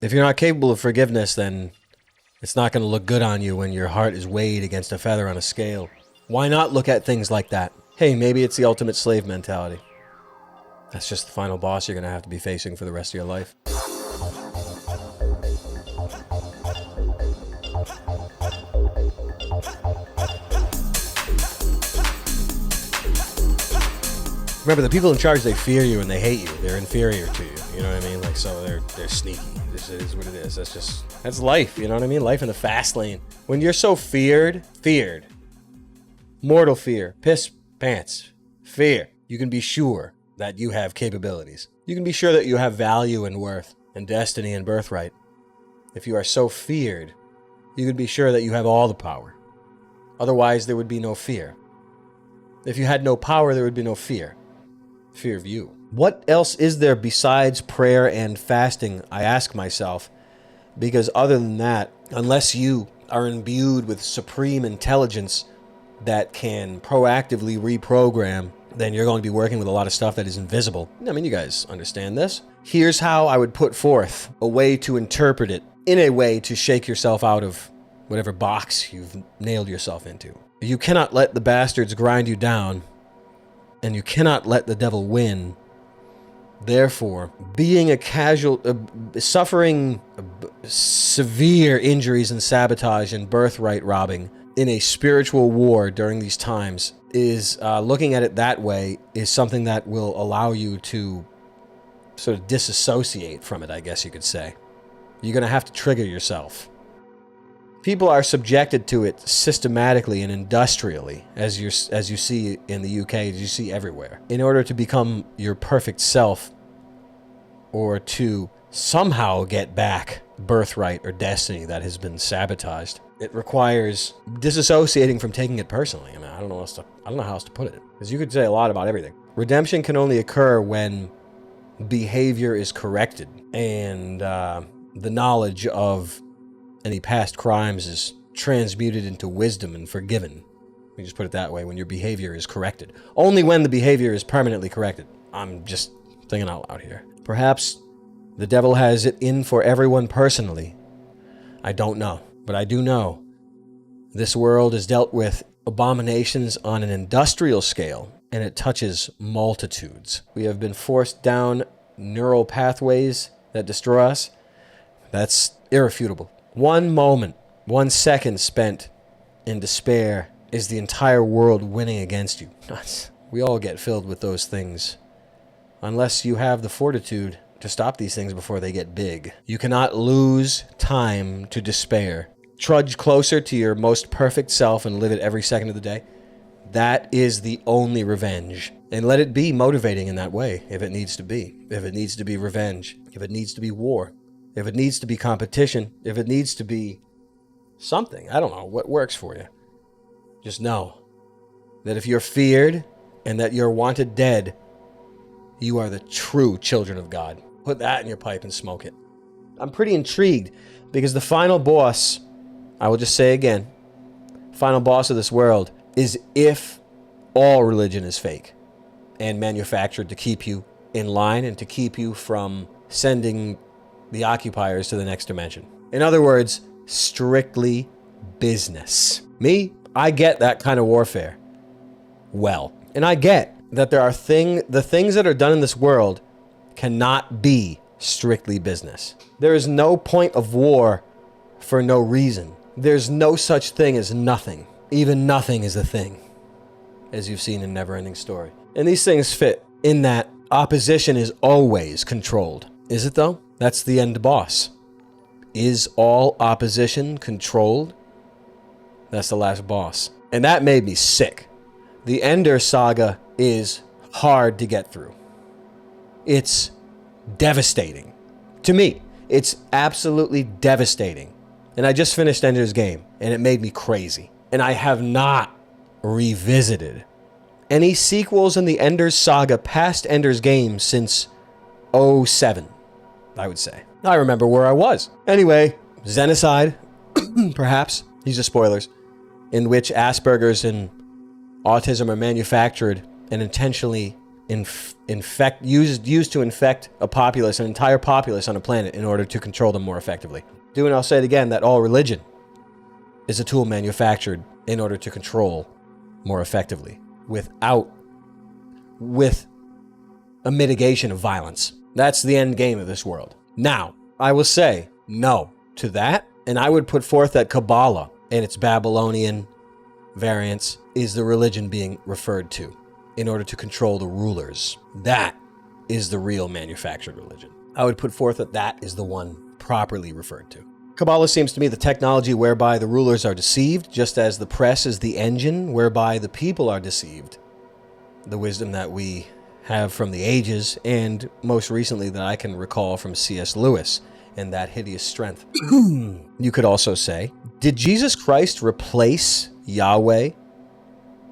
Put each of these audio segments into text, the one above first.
If you're not capable of forgiveness, then it's not going to look good on you when your heart is weighed against a feather on a scale. Why not look at things like that? Hey, maybe it's the ultimate slave mentality. That's just the final boss you're going to have to be facing for the rest of your life. Remember, the people in charge, they fear you and they hate you. They're inferior to you. You know what I mean? Like, so they're sneaky. This is what it is. That's life. You know what I mean? Life in the fast lane. When you're so feared, mortal fear, piss pants, fear, you can be sure that you have capabilities. You can be sure that you have value and worth and destiny and birthright. If you are so feared, you can be sure that you have all the power. Otherwise, there would be no fear. If you had no power, there would be no fear. Fear of you. What else is there besides prayer and fasting, I ask myself, because other than that, unless you are imbued with supreme intelligence that can proactively reprogram, then you're going to be working with a lot of stuff that is invisible. I mean, you guys understand this. Here's how I would put forth a way to interpret it in a way to shake yourself out of whatever box you've nailed yourself into. You cannot let the bastards grind you down, and you cannot let the devil win. Therefore, being a casual, suffering severe injuries and sabotage and birthright robbing in a spiritual war during these times is, looking at it that way, is something that will allow you to sort of disassociate from it, I guess you could say. You're going to have to trigger yourself. People are subjected to it systematically and industrially, as you see in the UK, as you see everywhere. In order to become your perfect self, or to somehow get back birthright or destiny that has been sabotaged, it requires disassociating from taking it personally. I mean, I don't know how else to put it, because you could say a lot about everything. Redemption can only occur when behavior is corrected, and the knowledge of any past crimes is transmuted into wisdom and forgiven. We just put it that way, when your behavior is corrected. Only when the behavior is permanently corrected. I'm just thinking out loud here. Perhaps the devil has it in for everyone personally. I don't know. But I do know this world is dealt with abominations on an industrial scale, and it touches multitudes. We have been forced down neural pathways that destroy us. That's irrefutable. 1 moment, 1 second spent in despair is the entire world winning against you. We all get filled with those things, unless you have the fortitude to stop these things before they get big. You cannot lose time to despair. Trudge closer to your most perfect self and live it every second of the day. That is the only revenge. And let it be motivating in that way, if it needs to be. If it needs to be revenge. If it needs to be war. If it needs to be competition, if it needs to be something, I don't know what works for you. Just know that if you're feared and that you're wanted dead, you are the true children of God. Put that in your pipe and smoke it. I'm pretty intrigued because the final boss, I will just say again, final boss of this world is if all religion is fake and manufactured to keep you in line and to keep you from sending the occupiers to the next dimension. In other words, strictly business. Me, I get that kind of warfare well. And I get that there are the things that are done in this world cannot be strictly business. There is no point of war for no reason. There's no such thing as nothing. Even nothing is a thing, as you've seen in Neverending Story. And these things fit in that opposition is always controlled. Is it though? That's the end boss. Is all opposition controlled? That's the last boss. And that made me sick. The Ender saga is hard to get through. It's devastating. To me, it's absolutely devastating. And I just finished Ender's Game, and it made me crazy. And I have not revisited any sequels in the Ender's saga past Ender's Game since 2007. I would say. I remember where I was. Anyway, Xenocide, perhaps, these are spoilers, in which Asperger's and autism are manufactured and intentionally used to infect a populace, an entire populace on a planet in order to control them more effectively. And I'll say it again, that all religion is a tool manufactured in order to control more effectively with a mitigation of violence. That's the end game of this world. Now, I will say no to that, and I would put forth that Kabbalah and its Babylonian variants is the religion being referred to in order to control the rulers. That is the real manufactured religion. I would put forth that that is the one properly referred to. Kabbalah seems to me the technology whereby the rulers are deceived, just as the press is the engine whereby the people are deceived. The wisdom that we have from the ages, and most recently that I can recall from C.S. Lewis and that hideous strength. You could also say, did Jesus Christ replace Yahweh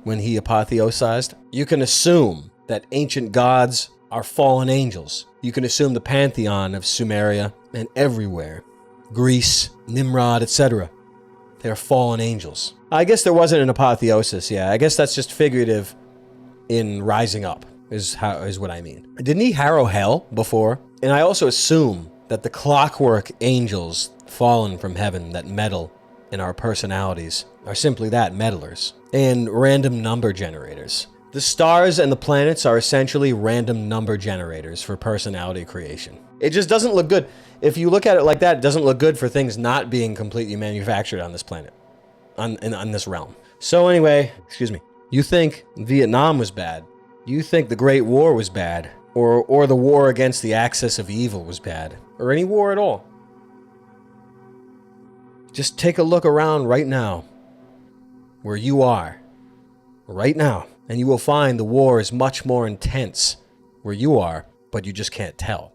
when he apotheosized? You can assume that ancient gods are fallen angels. You can assume the pantheon of Sumeria and everywhere, Greece, Nimrod, etc. They're fallen angels. I guess there wasn't an apotheosis, yeah. I guess that's just figurative in rising up, is what I mean. Didn't he harrow hell before? And I also assume that the clockwork angels fallen from heaven that meddle in our personalities are simply that, meddlers, and random number generators. The stars and the planets are essentially random number generators for personality creation. It just doesn't look good. If you look at it like that, it doesn't look good for things not being completely manufactured on this planet, on this realm. So anyway, excuse me, you think Vietnam was bad. You think the Great War was bad, or the war against the axis of evil was bad, or any war at all. Just take a look around right now, where you are, right now, and you will find the war is much more intense where you are, but you just can't tell.